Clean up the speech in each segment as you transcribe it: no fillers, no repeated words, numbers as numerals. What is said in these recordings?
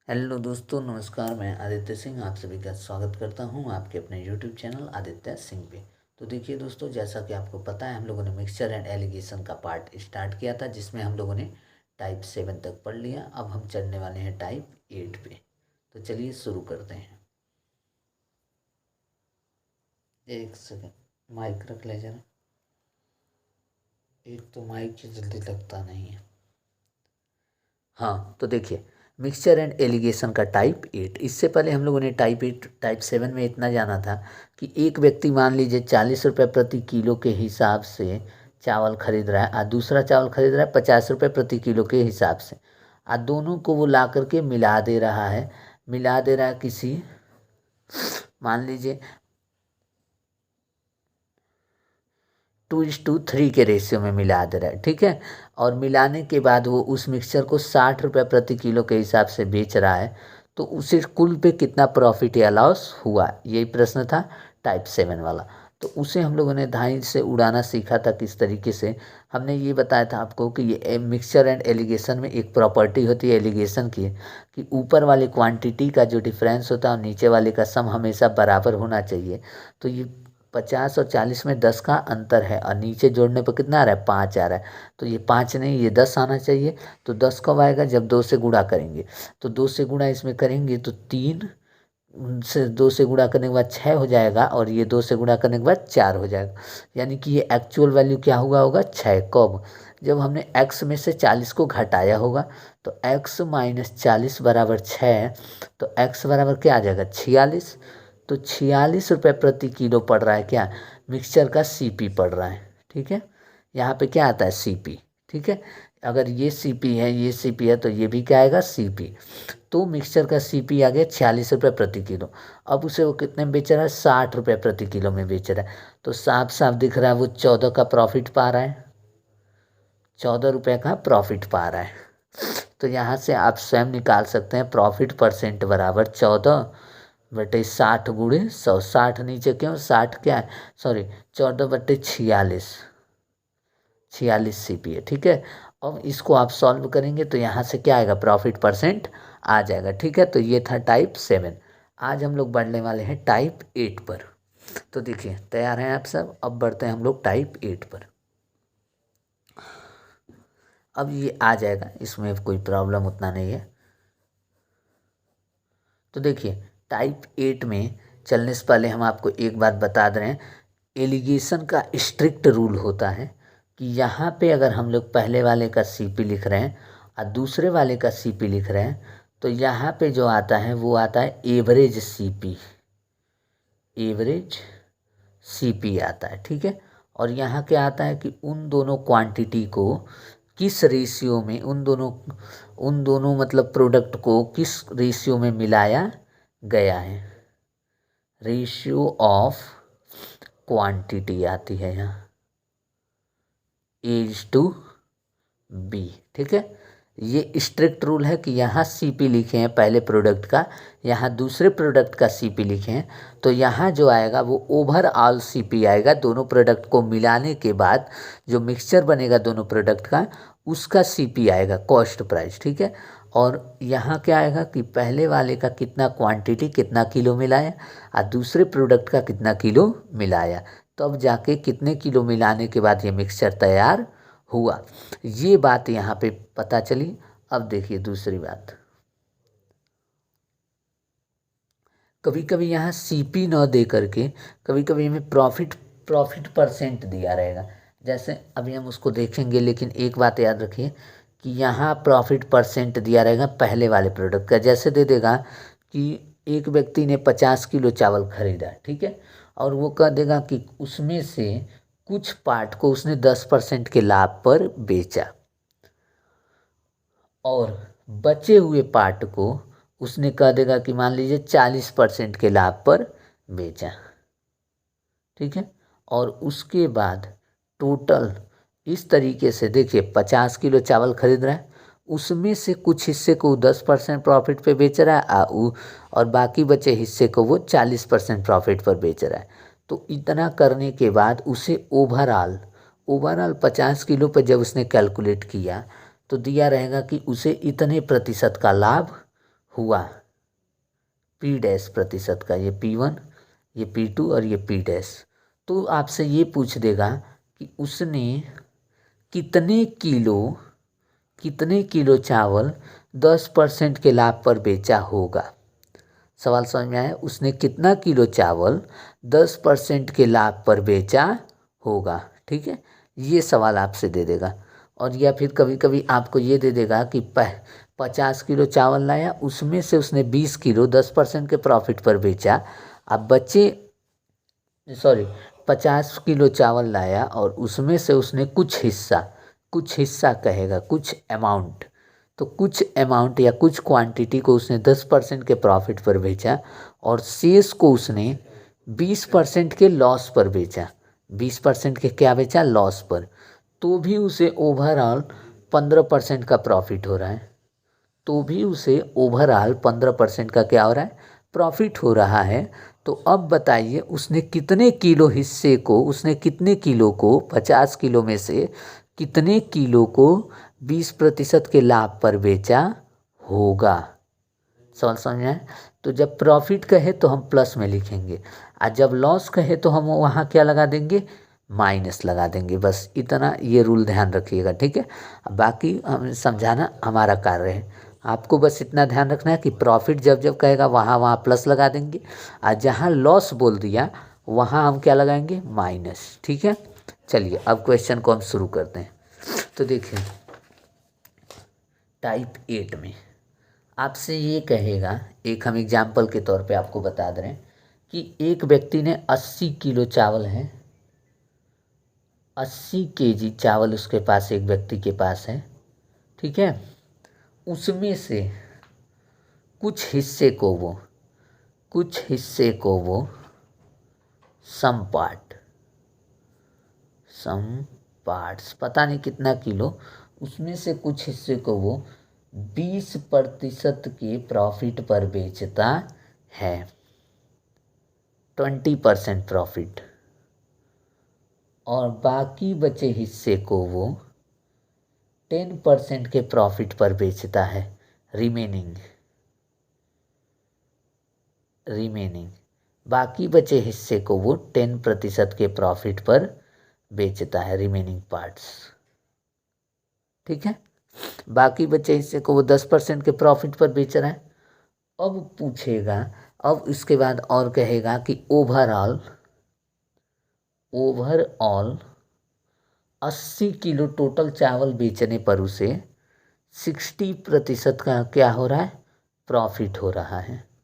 Hello दोस्तों, नमस्कार। मैं आदित्य सिंह आप सभी का स्वागत करता हूं आपके अपने यूट्यूब चैनल आदित्य सिंह पे। तो देखिए दोस्तों, जैसा कि आपको पता है, हम लोगों ने मिक्सचर एंड एलिगेशन का पार्ट स्टार्ट किया था, जिसमें हम लोगों ने टाइप 7 तक पढ़ लिया। अब हम चढ़ने वाले हैं टाइप 8 पे। तो चलिए शुरू करते हैं। एक सेकेंड, माइक रख ले जरा। एक तो माइक जल्दी लगता नहीं है। हाँ, तो देखिए, मिक्सचर एंड एलिगेशन का टाइप 8। इससे पहले हम लोगों ने टाइप 8 टाइप 7 में इतना जाना था कि एक व्यक्ति मान लीजिए 40 रुपये प्रति किलो के हिसाब से चावल खरीद रहा है और दूसरा चावल खरीद रहा है 50 रुपये प्रति किलो के हिसाब से, और दोनों को वो ला करके मिला दे रहा है किसी, मान लीजिए 2:3 के रेशियो में मिला दे रहा है, ठीक है। और मिलाने के बाद वो उस मिक्सचर को 60 रुपये प्रति किलो के हिसाब से बेच रहा है, तो उसे कुल पे कितना प्रॉफिट या लॉस हुआ, यही प्रश्न था टाइप 7 वाला। तो उसे हम लोगों ने धाई से उड़ाना सीखा था। किस तरीके से, हमने ये बताया था आपको कि ये मिक्सचर एंड एलिगेशन में एक प्रॉपर्टी होती है एलिगेशन की, कि ऊपर वाले क्वांटिटी का जो डिफरेंस होता है और नीचे वाले का सम हमेशा बराबर होना चाहिए। तो ये 50 और 40 में 10 का अंतर है, और नीचे जोड़ने पर कितना आ रहा है, 5 आ रहा है। तो ये 5 नहीं, ये 10 आना चाहिए। तो 10 कब आएगा, जब 2 से गुणा करेंगे। तो 2 से गुणा इसमें करेंगे तो 3 से 2 से गुणा करने के बाद 6 हो जाएगा, और ये 2 से गुणा करने के बाद 4 हो जाएगा। यानी कि ये एक्चुअल वैल्यू क्या हुआ होगा, 6। कब, जब हमने x में से 40 को घटाया होगा। तो x माइनस 40 बराबर 6। तो x बराबर क्या आ जाएगा, 46। तो 46 रुपये प्रति किलो पड़ रहा है क्या, मिक्सचर का सीपी पड़ रहा है, ठीक है। यहाँ पे क्या आता है, सीपी, ठीक है। अगर ये सीपी है, ये सीपी है, तो ये भी क्या आएगा, सीपी। तो मिक्सचर का सीपी आ गया 46 रुपये प्रति किलो। अब उसे वो कितने में बेच रहा है, 60 रुपये प्रति किलो में बेच रहा है। तो साफ साफ दिख रहा है वो 14 का प्रॉफिट पा रहा है, 14 रुपये का प्रॉफिट पा रहा है। तो यहाँ से आप स्वयं निकाल सकते हैं, प्रॉफिट परसेंट बराबर 14/60 × 100। 60 नीचे क्यों, 60 क्या है, सॉरी 14/46, 46 सीपी है, ठीक है। अब इसको आप सॉल्व करेंगे तो यहाँ से क्या आएगा, प्रॉफिट परसेंट आ जाएगा, ठीक है। तो ये था टाइप 7। आज हम लोग बढ़ने वाले हैं टाइप 8 पर। तो देखिए, तैयार हैं आप सब, अब बढ़ते हैं हम लोग टाइप 8 पर। अब ये आ जाएगा, इसमें कोई प्रॉब्लम उतना नहीं है। तो देखिए, टाइप 8 में चलने से पहले हम आपको एक बात बता दे रहे हैं। एलिगेशन का स्ट्रिक्ट रूल होता है कि यहाँ पे अगर हम लोग पहले वाले का सीपी लिख रहे हैं और दूसरे वाले का सीपी लिख रहे हैं, तो यहाँ पे जो आता है वो आता है एवरेज सीपी, एवरेज सीपी आता है, ठीक है। और यहाँ क्या आता है कि उन दोनों क्वांटिटी को किस रेशियो में, उन दोनों मतलब प्रोडक्ट को किस रेशियो में मिलाया गया है, रेशियो ऑफ क्वांटिटी आती है यहाँ, A/B, ठीक है। ये स्ट्रिक्ट रूल है कि यहाँ सीपी लिखे हैं पहले प्रोडक्ट का, यहाँ दूसरे प्रोडक्ट का सीपी लिखे हैं, तो यहाँ जो आएगा वो ओवरऑल सीपी आएगा। दोनों प्रोडक्ट को मिलाने के बाद जो मिक्सचर बनेगा दोनों प्रोडक्ट का, उसका सीपी आएगा, कॉस्ट प्राइस, ठीक है। और यहाँ क्या आएगा कि पहले वाले का कितना क्वांटिटी, कितना किलो मिलाया, और दूसरे प्रोडक्ट का कितना किलो मिलाया, तो अब जाके कितने किलो मिलाने के बाद ये मिक्सचर तैयार हुआ, ये बात यहाँ पे पता चली। अब देखिए दूसरी बात, कभी कभी यहाँ सीपी न दे करके कभी कभी हमें प्रॉफिट परसेंट दिया रहेगा। जैसे अभी हम उसको देखेंगे, लेकिन एक बात याद रखिए कि यहाँ प्रॉफिट परसेंट दिया रहेगा पहले वाले प्रोडक्ट का। जैसे दे देगा कि एक व्यक्ति ने 50 किलो चावल खरीदा, ठीक है, और वो कह देगा कि उसमें से कुछ पार्ट को उसने 10% के लाभ पर बेचा, और बचे हुए पार्ट को उसने कह देगा कि मान लीजिए 40% के लाभ पर बेचा, ठीक है। और उसके बाद टोटल इस तरीके से देखिए, 50 किलो चावल खरीद रहा है, उसमें से कुछ हिस्से को 10% प्रॉफिट पे बेच रहा है, और बाकी बचे हिस्से को वो 40% प्रॉफिट पर बेच रहा है। तो इतना करने के बाद उसे ओवरऑल 50 किलो पर जब उसने कैलकुलेट किया, तो दिया रहेगा कि उसे इतने प्रतिशत का लाभ हुआ P डैश प्रतिशत का, ये P1, ये P2 और ये P डैश। तो आपसे ये पूछ देगा कि उसने कितने किलो चावल 10% के लाभ पर बेचा होगा। सवाल समझ में आया? उसने कितना किलो चावल 10% के लाभ पर बेचा होगा। ठीक है, ये सवाल आपसे दे देगा। और या फिर कभी कभी आपको ये दे देगा कि 50 किलो चावल लाया, उसमें से उसने 20 किलो 10% के प्रॉफिट पर बेचा। अब बच्चे 50 किलो चावल लाया और उसमें से उसने कुछ हिस्सा कहेगा, कुछ अमाउंट, तो कुछ अमाउंट या कुछ क्वांटिटी को उसने 10% के प्रॉफिट पर बेचा और शेष को उसने 20% के लॉस पर बेचा। 20% के क्या बेचा? लॉस पर। तो भी उसे ओवरऑल 15% का प्रॉफिट हो रहा है। तो भी उसे ओवरऑल 15% का क्या हो रहा है? प्रॉफिट हो रहा है। तो अब बताइए उसने कितने किलो हिस्से को, उसने कितने किलो को 50 किलो में से कितने किलो को 20% के लाभ पर बेचा होगा। सवाल समझ में आया? तो जब प्रॉफिट कहे तो हम प्लस में लिखेंगे और जब लॉस कहे तो हम वहाँ क्या लगा देंगे? माइनस लगा देंगे। बस इतना ये रूल ध्यान रखिएगा। ठीक है, अब बाकी हम समझाना हमारा कार्य है। आपको बस इतना ध्यान रखना है कि प्रॉफिट जब जब कहेगा वहाँ वहाँ प्लस लगा देंगे और जहाँ लॉस बोल दिया वहाँ हम क्या लगाएंगे? माइनस। ठीक है, चलिए अब क्वेश्चन को हम शुरू करते हैं। तो देखिए टाइप 8 में आपसे ये कहेगा, एक हम एग्जाम्पल के तौर पे आपको बता दे रहे हैं कि एक व्यक्ति ने 80 किलो चावल है, 80 केजी चावल उसके पास एक व्यक्ति के पास है। ठीक है, उसमें से कुछ हिस्से को वो सम पार्ट्स पता नहीं कितना किलो, उसमें से कुछ हिस्से को वो 20% के प्रॉफिट पर बेचता है। 20% प्रॉफिट। और बाकी बचे हिस्से को वो 10% के प्रॉफिट पर बेचता है। रिमेनिंग बाकी बचे हिस्से को वो 10% के प्रॉफिट पर बेचता है, रिमेनिंग पार्ट्स। ठीक है, बाकी बचे हिस्से को वो 10% के प्रॉफिट पर बेच रहा है। अब पूछेगा, अब इसके बाद और कहेगा कि ओवरऑल 80 किलो टोटल चावल बेचने पर उसे 60% का क्या हो रहा है? प्रॉफिट हो रहा है।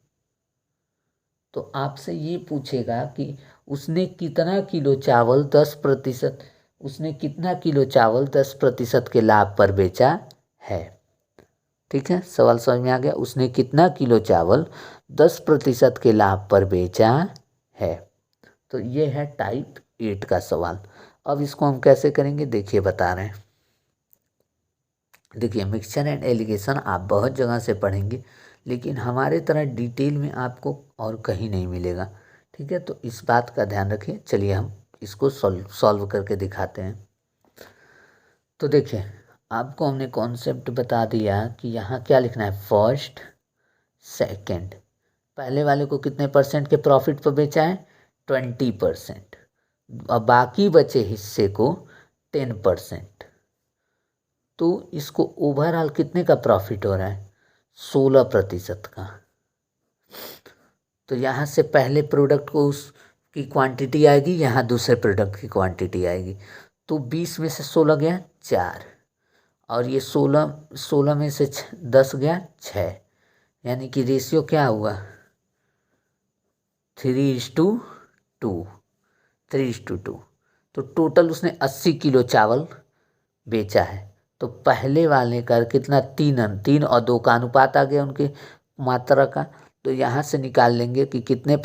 तो आपसे ये पूछेगा कि उसने कितना किलो चावल 10% के लाभ पर बेचा है। ठीक है, सवाल समझ में आ गया? उसने कितना किलो चावल 10% के लाभ पर बेचा है। तो ये है टाइप 8 का सवाल। अब इसको हम कैसे करेंगे देखिए बता रहे हैं। देखिए मिक्सचर एंड एलिगेशन आप बहुत जगह से पढ़ेंगे, लेकिन हमारे तरह डिटेल में आपको और कहीं नहीं मिलेगा। ठीक है, तो इस बात का ध्यान रखिए। चलिए हम इसको सॉल्व करके दिखाते हैं। तो देखिए आपको हमने कॉन्सेप्ट बता दिया कि यहाँ क्या लिखना है? First second. पहले वाले को कितने परसेंट के प्रॉफिट पर बेचा है? 20%। और बाकी बचे हिस्से को 10%। तो इसको ओवरऑल कितने का प्रॉफिट हो रहा है? 16% का। तो यहाँ से पहले प्रोडक्ट को उसकी क्वांटिटी आएगी, यहाँ दूसरे प्रोडक्ट की क्वांटिटी आएगी। तो 20 में से 16 गया 4, और ये 16 में से 10 गया 6, यानी कि रेशियो क्या हुआ? 3:2। तो टोटल उसने 80 किलो चावल बेचा है। तो पहले वाले का कितना? 3 और 2 का अनुपात आ गया उनके मात्रा का। तो यहाँ से निकाल लेंगे कि कितने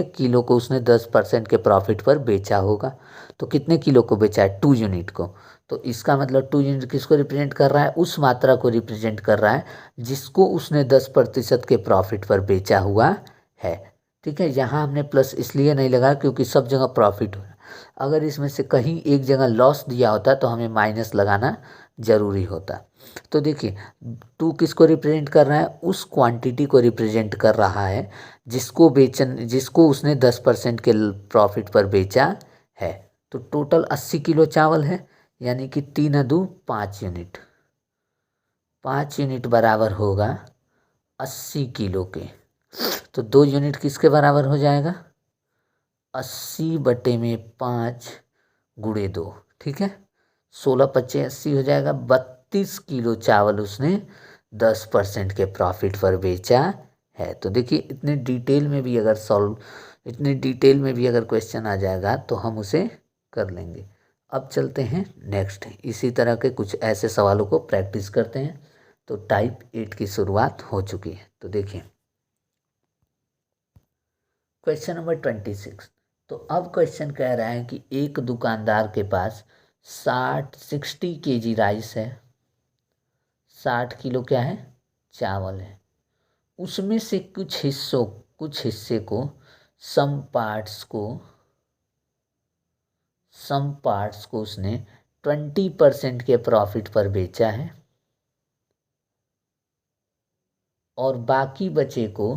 किलो को उसने 10% के प्रॉफिट पर बेचा होगा। तो कितने किलो को बेचा है? 2 यूनिट को। तो इसका मतलब 2 यूनिट किसको रिप्रेजेंट कर रहा है? उस मात्रा को रिप्रेजेंट कर रहा है जिसको उसने 10% के प्रॉफिट पर बेचा हुआ है। ठीक है, यहाँ हमने प्लस इसलिए नहीं लगा क्योंकि सब जगह प्रॉफिट हो रहा है। अगर इसमें से कहीं एक जगह लॉस दिया होता तो हमें माइनस लगाना ज़रूरी होता। तो देखिए 2 किसको रिप्रेजेंट कर रहा है, उस क्वांटिटी को रिप्रेजेंट कर रहा है जिसको उसने 10% के प्रॉफिट पर बेचा है। तो टोटल 80 किलो चावल है, यानी कि 3 दू 5 यूनिट, 5 यूनिट बराबर होगा 80 किलो के। तो 2 यूनिट किसके बराबर हो जाएगा, 80/5 गुणे 2, ठीक है। 16×5 = 80 हो जाएगा। 32 किलो चावल उसने 10% के प्रॉफिट पर बेचा है। तो देखिए इतने डिटेल में भी अगर क्वेश्चन आ जाएगा तो हम उसे कर लेंगे। अब चलते हैं नेक्स्ट, इसी तरह के कुछ ऐसे सवालों को प्रैक्टिस करते हैं। तो टाइप 8 की शुरुआत हो चुकी है। तो देखिए क्वेश्चन नंबर 26। तो अब क्वेश्चन कह रहा है कि एक दुकानदार के पास 60 केजी राइस है, 60 किलो क्या है, चावल है। उसमें से कुछ हिस्से को सम पार्ट्स को उसने 20% के प्रॉफिट पर बेचा है और बाकी बचे को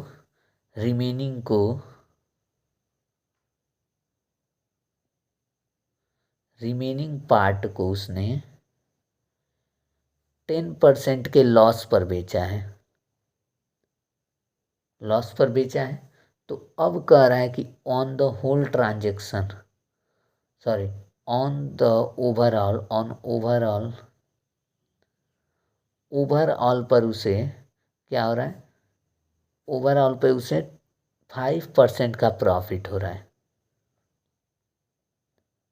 रिमेनिंग पार्ट को उसने 10% के लॉस पर बेचा है। तो अब कह रहा है कि ऑन द ओवरऑल पर उसे क्या हो रहा है, ओवरऑल पे उसे 5% का प्रॉफिट हो रहा है।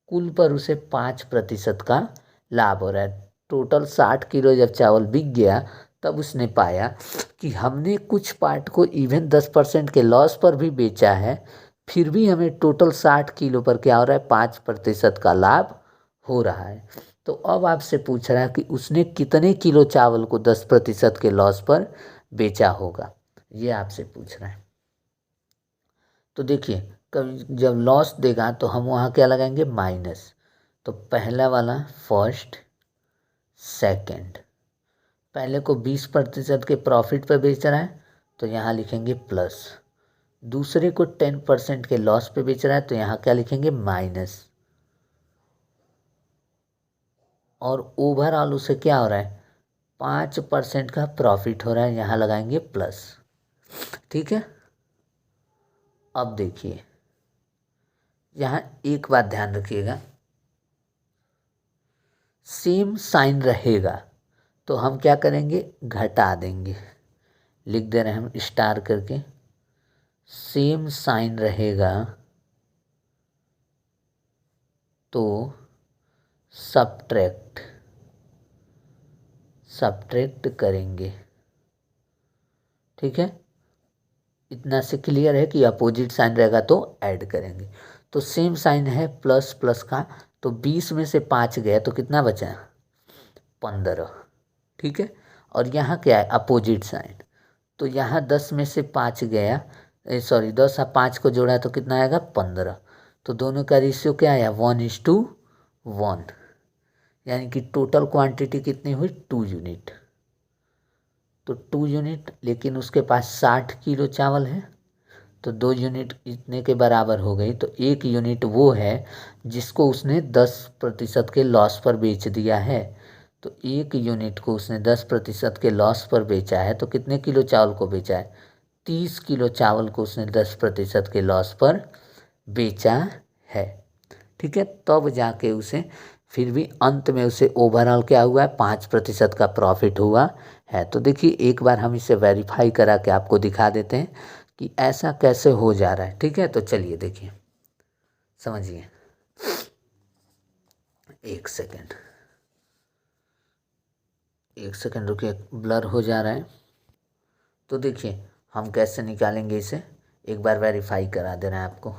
कुल पर उसे 5% का लाभ हो रहा है। टोटल 60 किलो जब चावल बिक गया तब उसने पाया कि हमने कुछ पार्ट को इवन 10% के लॉस पर भी बेचा है, फिर भी हमें टोटल 60 किलो पर क्या हो रहा है, 5% का लाभ हो रहा है। तो अब आपसे पूछ रहा है कि उसने कितने किलो चावल को 10% के लॉस पर बेचा होगा, ये आपसे पूछ रहा है। तो देखिए कभी जब लॉस देगा तो हम वहाँ क्या लगाएंगे, माइनस। तो पहला वाला फर्स्ट सेकंड, पहले को 20% के प्रॉफिट पर बेच रहा है तो यहाँ लिखेंगे प्लस, दूसरे को 10% के लॉस पे बेच रहा है तो यहाँ क्या लिखेंगे, माइनस। और ओवरऑल उसे क्या हो रहा है, 5% का प्रॉफिट हो रहा है, यहाँ लगाएंगे प्लस, ठीक है। अब देखिए यहाँ एक बात ध्यान रखिएगा, सेम साइन रहेगा तो हम क्या करेंगे, घटा देंगे, लिख दे रहे हैं हम स्टार करके। सेम साइन रहेगा तो सब्ट्रैक्ट करेंगे, ठीक है। इतना से क्लियर है कि अपोजिट साइन रहेगा तो ऐड करेंगे। तो सेम साइन है प्लस प्लस का, तो 20 में से 5 गया तो कितना बचा, 15, ठीक है। और यहाँ क्या है, अपोजिट साइन, तो यहाँ 10 में से 5 गया, 10 और 5 को जोड़ा तो कितना आएगा, 15। तो दोनों का रेशियो क्या आया, 1:1, यानी कि टोटल क्वांटिटी कितनी हुई, 2 यूनिट। तो 2 यूनिट, लेकिन उसके पास 60 किलो चावल है तो 2 यूनिट इतने के बराबर हो गई। तो 1 यूनिट वो है जिसको उसने 10% के लॉस पर बेच दिया है। तो 1 यूनिट को उसने 10% के लॉस पर बेचा है, तो कितने किलो चावल को बेचा है, 30 किलो चावल को उसने 10% के लॉस पर बेचा है, ठीक है। तब जाके उसे फिर भी अंत में उसे ओवरऑल क्या हुआ है, 5% का प्रॉफिट हुआ है। तो देखिए एक बार हम इसे वेरीफाई करा के आपको दिखा देते हैं कि ऐसा कैसे हो जा रहा है, ठीक है। तो चलिए देखिए, समझिए, एक सेकंड रुकिए, ब्लर हो जा रहा है। तो देखिए हम कैसे निकालेंगे इसे, एक बार वेरीफाई करा देना है आपको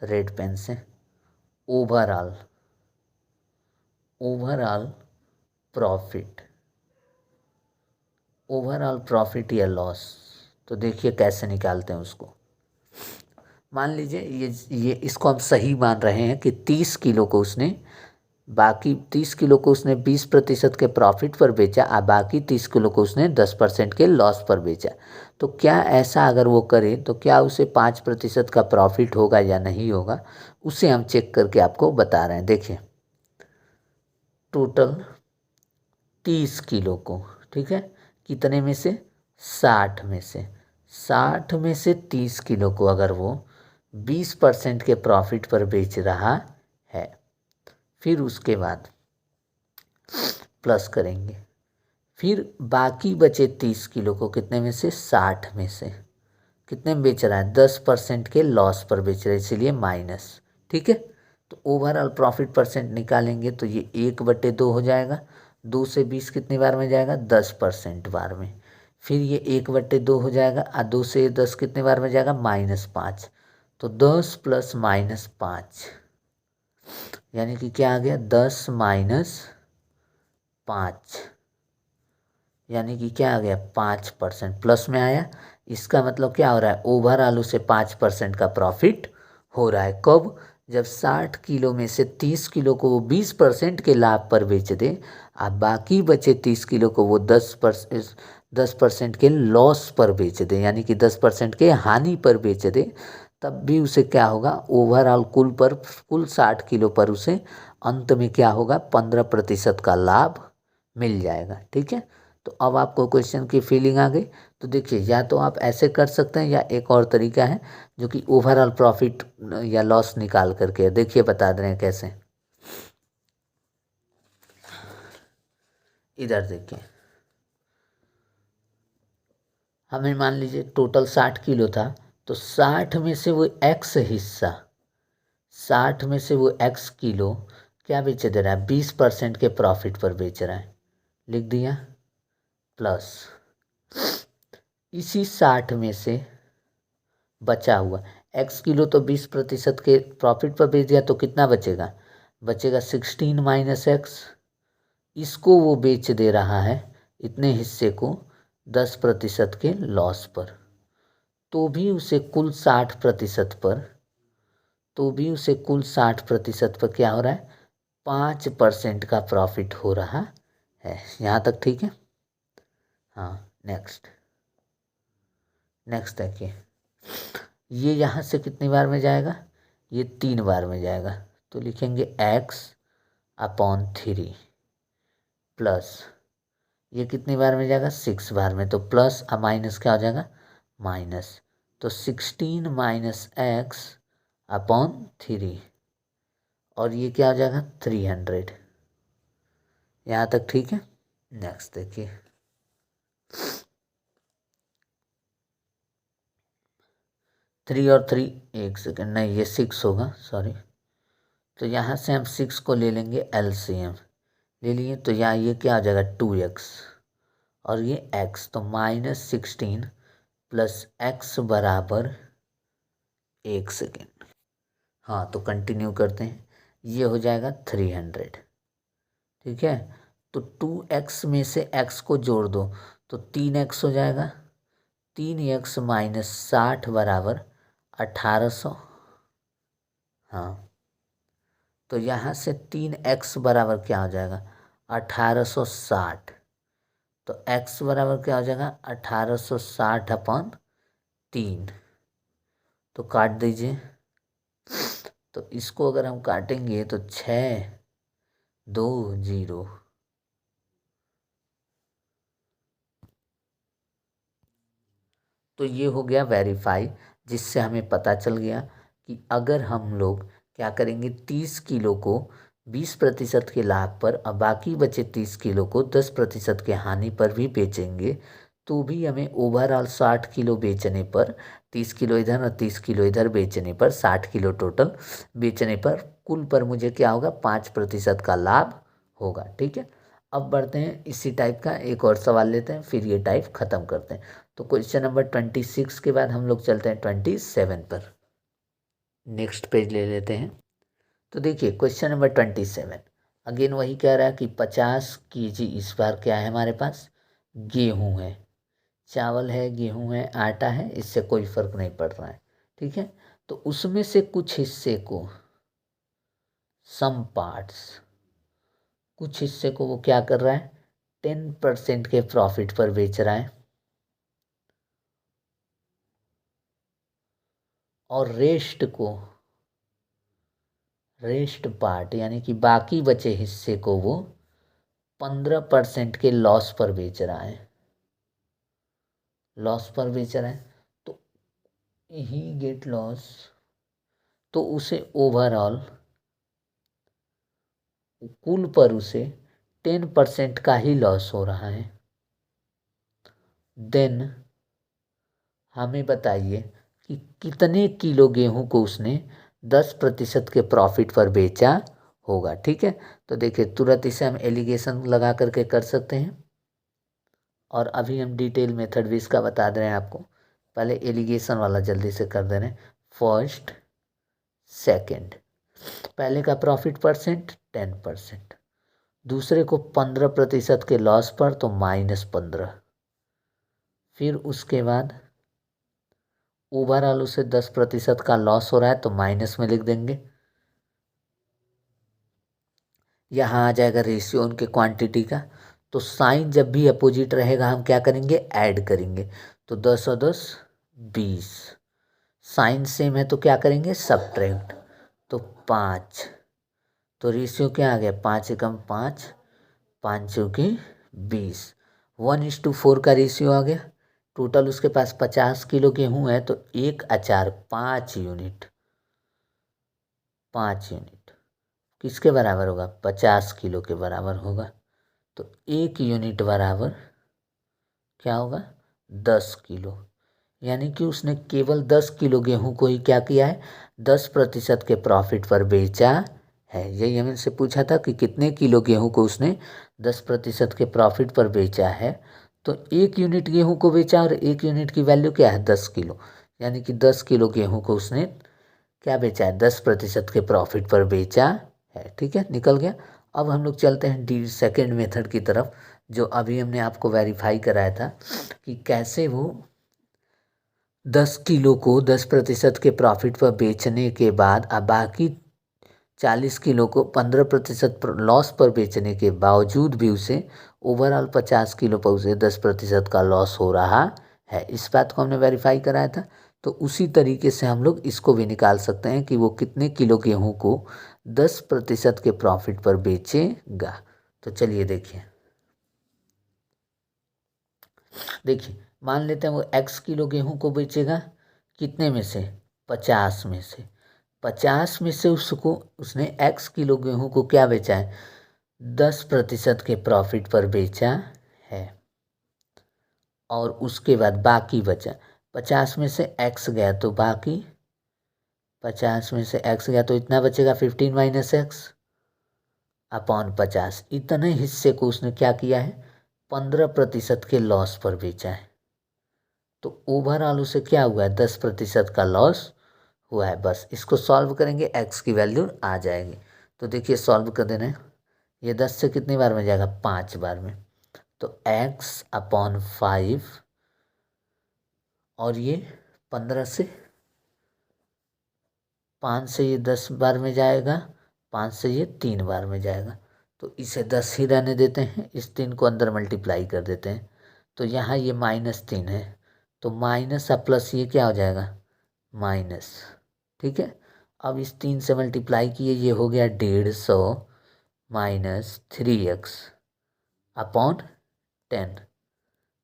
रेड पेन से। ओवरऑल प्रॉफिट या लॉस, तो देखिए कैसे निकालते हैं उसको। मान लीजिए ये इसको हम सही मान रहे हैं कि 30 किलो को उसने बाकी 30 किलो को उसने 20% के प्रॉफिट पर बेचा और बाकी 30 किलो को उसने 10% के लॉस पर बेचा। तो क्या ऐसा अगर वो करे तो क्या उसे 5% का प्रॉफिट होगा या नहीं होगा, उसे हम चेक करके आपको बता रहे हैं। देखिए टोटल 30 किलो को, ठीक है, कितने में से 60 में से 30 किलो को अगर वो 20% के प्रॉफिट पर बेच रहा है, फिर उसके बाद प्लस करेंगे, फिर बाकी बचे 30 किलो को कितने में से 60 में से कितने में बेच रहा है, 10% के लॉस पर बेच रहा है, इसीलिए माइनस। ठीक है, तो ओवरऑल प्रॉफिट परसेंट निकालेंगे तो ये 1/2 हो जाएगा। 2 से 20 कितनी बार में जाएगा, 10% बार में। फिर ये 1/2 हो जाएगा और 2 से 10 कितने बार में जाएगा, -5। तो 10 प्लस -5 यानी कि क्या आ गया, 10 - 5 यानी कि क्या आ गया, 5% प्लस में आया। इसका मतलब क्या हो रहा है, ओवरऑल उसे 5% का प्रॉफिट हो रहा है। कब, जब 60 किलो में से 30 किलो को वो 20% के लाभ पर बेच दे और बाकी बचे 30 किलो को वो 10% के लॉस पर बेच दे, यानी कि 10% के हानि पर बेच दे, तब भी उसे क्या होगा, ओवरऑल कुल 60 किलो पर उसे अंत में क्या होगा, 15% का लाभ मिल जाएगा। ठीक है, तो अब आपको क्वेश्चन की फीलिंग आ गई। तो देखिए या तो आप ऐसे कर सकते हैं या एक और तरीका है जो कि ओवरऑल प्रॉफिट या लॉस निकाल करके, देखिए बता दे रहे हैं कैसे। इधर देखिए, हमें मान लीजिए टोटल 60 किलो था, तो 60 में से वो एक्स हिस्सा, 60 में से वो एक्स किलो क्या बेच दे रहा है, 20% के प्रॉफिट पर बेच रहा है, लिख दिया, प्लस इसी 60 में से बचा हुआ एक्स किलो तो 20% के प्रॉफिट पर बेच दिया, तो कितना बचेगा, बचेगा 16 माइनस एक्स। इसको वो बेच दे रहा है, इतने हिस्से को 10% के लॉस पर, तो भी उसे कुल 60% पर, तो भी उसे कुल 60% पर क्या हो रहा है, 5% का प्रॉफिट हो रहा है। यहाँ तक ठीक है। हाँ, नेक्स्ट देखिए, ये यहाँ से कितनी बार में जाएगा, ये 3 बार में जाएगा, तो लिखेंगे x/3 प्लस ये कितनी बार में जाएगा, 6 बार में, तो प्लस और माइनस क्या हो जाएगा, माइनस, तो 16 माइनस x/3 और ये क्या हो जाएगा, 300। यहाँ तक ठीक है। नेक्स्ट देखिए, 3 और 3, एक सेकेंड, नहीं ये 6 होगा, सॉरी। तो यहाँ से हम 6 को ले लेंगे LCM, ले लिए, तो यहाँ ये क्या हो जाएगा, 2x और ये x, तो -16 प्लस x बराबर 1 सेकेंड। हाँ, तो कंटिन्यू करते हैं, ये हो जाएगा 300। ठीक है, तो 2x में से x को जोड़ दो तो 3x हो जाएगा, 3x माइनस 60 बराबर 1800। हाँ, तो यहाँ से 3x बराबर क्या हो जाएगा, 1860। तो x बराबर क्या हो जाएगा, 1860/3। तो काट दीजिए, तो इसको अगर हम काटेंगे तो 620, तो ये हो गया वेरीफाई, जिससे हमें पता चल गया कि अगर हम लोग क्या करेंगे, 30 किलो को 20% के लाभ पर और बाकी बचे 30 किलो को 10% के हानि पर भी बेचेंगे, तो भी हमें ओवरऑल 60 किलो बेचने पर, 30 किलो इधर और 30 किलो इधर बेचने पर, 60 किलो टोटल बेचने पर कुल पर मुझे क्या होगा, 5% का लाभ होगा। ठीक है, अब बढ़ते हैं इसी टाइप का एक और सवाल लेते हैं, फिर ये टाइप ख़त्म करते हैं। तो क्वेश्चन नंबर 26 के बाद हम लोग चलते हैं 27 पर, नेक्स्ट पेज ले लेते हैं। तो देखिए क्वेश्चन नंबर 27 अगेन वही कह रहा है कि 50 kg इस बार क्या है हमारे पास, गेहूँ है, चावल है, गेहूँ है, आटा है, इससे कोई फ़र्क नहीं पड़ रहा है। ठीक है, तो उसमें से कुछ हिस्से को, सम पार्ट्स, कुछ हिस्से को वो क्या कर रहा है, 10% के प्रॉफिट पर बेच रहा है, और रेस्ट पार्ट यानी कि बाकी बचे हिस्से को वो 15% के लॉस पर बेच रहा है, लॉस पर बेच रहा है। तो ही गेट लॉस, तो उसे ओवरऑल कुल पर उसे 10% का ही लॉस हो रहा है। देन हमें बताइए कि कितने किलो गेहूं को उसने 10% के प्रॉफिट पर बेचा होगा। ठीक है, तो देखिए तुरंत इसे हम एलिगेशन लगा करके कर सकते हैं, और अभी हम डिटेल मेथड भी इसका बता दे रहे हैं आपको। पहले एलिगेशन वाला जल्दी से कर दे रहे हैं। फर्स्ट सेकंड, पहले का प्रॉफिट परसेंट 10%, दूसरे को 15% के लॉस पर तो -15, फिर उसके बाद ओवरऑल उसे 10% का लॉस हो रहा है तो माइनस में लिख देंगे। यहाँ आ जाएगा रेशियो उनके क्वांटिटी का, तो साइन जब भी अपोजिट रहेगा हम क्या करेंगे, ऐड करेंगे। तो 10 और 10 20, साइन सेम है तो क्या करेंगे, सब्ट्रैक्ट, तो 5, तो रेशियो क्या आ गया, 5 एकम 5, 5 चौके 20, 1:4 का रेशियो आ गया। टोटल उसके पास 50 किलो गेहूँ है, तो एक अचार 5 यूनिट, 5 यूनिट किसके बराबर होगा, 50 किलो के बराबर होगा। तो 1 यूनिट बराबर क्या होगा, 10 किलो, यानी कि उसने केवल 10 किलो गेहूं को ही क्या किया है, 10% के प्रॉफिट पर बेचा है। यही हमने से पूछा था कि कितने किलो गेहूं को उसने 10% के प्रॉफिट पर बेचा है। तो 1 यूनिट गेहूं को बेचा, और 1 यूनिट की वैल्यू क्या है, 10 किलो, यानी कि 10 किलो गेहूं को उसने क्या बेचा है, 10% के प्रॉफिट पर बेचा है। ठीक है, निकल गया। अब हम लोग चलते हैं डी सेकेंड मेथड की तरफ, जो अभी हमने आपको वेरीफाई कराया था कि कैसे वो 10 किलो को 10% के प्रॉफिट पर बेचने के बाद अब बाकी 40 किलो को 15% लॉस पर बेचने के बावजूद भी उसे ओवरऑल 50 किलो पर उसे 10% का लॉस हो रहा है। इस बात को हमने वेरीफाई कराया था। तो उसी तरीके से हम लोग इसको भी निकाल सकते हैं कि वो कितने किलो गेहूं को 10% के प्रॉफिट पर बेचेगा। तो चलिए देखिए, मान लेते हैं वो x किलो गेहूं को बेचेगा, कितने में से, 50 में से। 50 में से उसको उसने x किलो गेहूं को क्या बेचा है, 10% के प्रॉफिट पर बेचा है। और उसके बाद बाकी बचा, 50 में से x गया तो बाकी, 50 में से x गया तो इतना बचेगा 15 - x अपॉन 50। इतने हिस्से को उसने क्या किया है, 15% के लॉस पर बेचा है। तो ओवरऑल उसे क्या हुआ है, 10% का लॉस हुआ है। बस इसको सॉल्व करेंगे, x की वैल्यू आ जाएगी। तो देखिए सॉल्व कर देना है, ये 10 से कितनी बार में जाएगा, 5 बार में, तो x अपॉन 5, और ये 15 से, 5 से ये 10 बार में जाएगा, 5 से ये 3 बार में जाएगा। तो इसे 10 ही रहने देते हैं, इस 3 को अंदर मल्टीप्लाई कर देते हैं। तो यहाँ ये -3 है, तो माइनस और प्लस ये क्या हो जाएगा, माइनस। ठीक है, अब इस 3 से मल्टीप्लाई किए, ये हो गया 150 - 3x अपॉन 10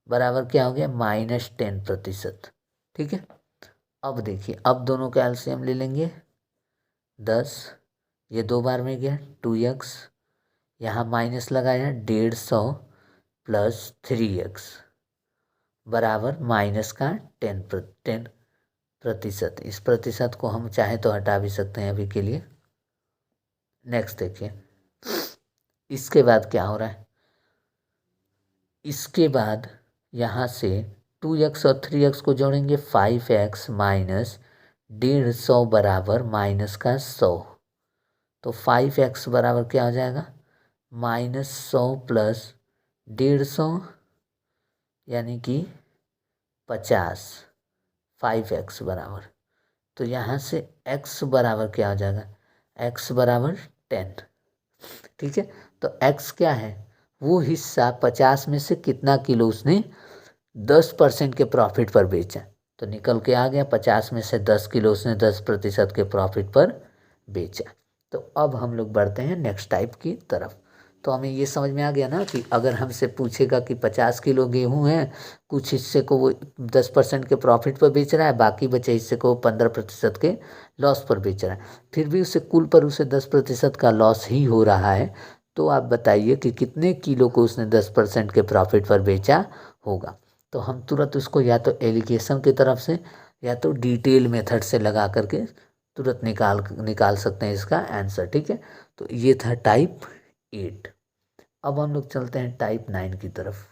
बराबर क्या हो गया, -10%। ठीक है, अब देखिए, अब दोनों का एलसीएम ले लेंगे, 10, ये 2 बार में गया 2x, यहाँ माइनस लगाया 150 + 3x बराबर माइनस का 10%। इस प्रतिशत को हम चाहे तो हटा भी सकते हैं अभी के लिए। नेक्स्ट देखिए, इसके बाद क्या हो रहा है, इसके बाद यहाँ से 2x और 3x को जोड़ेंगे, 5x - 150 बराबर माइनस का 100। तो 5x बराबर क्या हो जाएगा, -100 + 150 यानी कि 50, 5x बराबर। तो यहाँ से x बराबर क्या हो जाएगा, x बराबर 10। ठीक है, तो एक्स क्या है, वो हिस्सा 50 में से कितना किलो उसने 10% के प्रॉफिट पर बेचा। तो निकल के आ गया 50 में से 10 किलो उसने 10% के प्रॉफिट पर बेचा। तो अब हम लोग बढ़ते हैं नेक्स्ट टाइप की तरफ। तो हमें ये समझ में आ गया ना कि अगर हमसे पूछेगा कि 50 किलो गेहूँ है, कुछ हिस्से को वो 10% के प्रॉफिट पर बेच रहा है, बाकी बचे हिस्से को 15% के लॉस पर बेच रहा है, फिर भी उसे कुल पर उसे 10% का लॉस ही हो रहा है, तो आप बताइए कि कितने किलो को उसने 10% के प्रॉफिट पर बेचा होगा। तो हम तुरंत उसको या तो एलिगेशन की तरफ से या तो डिटेल मेथड से लगा करके तुरंत निकाल सकते हैं इसका आंसर। ठीक है, तो ये था टाइप 8। अब हम लोग चलते हैं टाइप 9 की तरफ।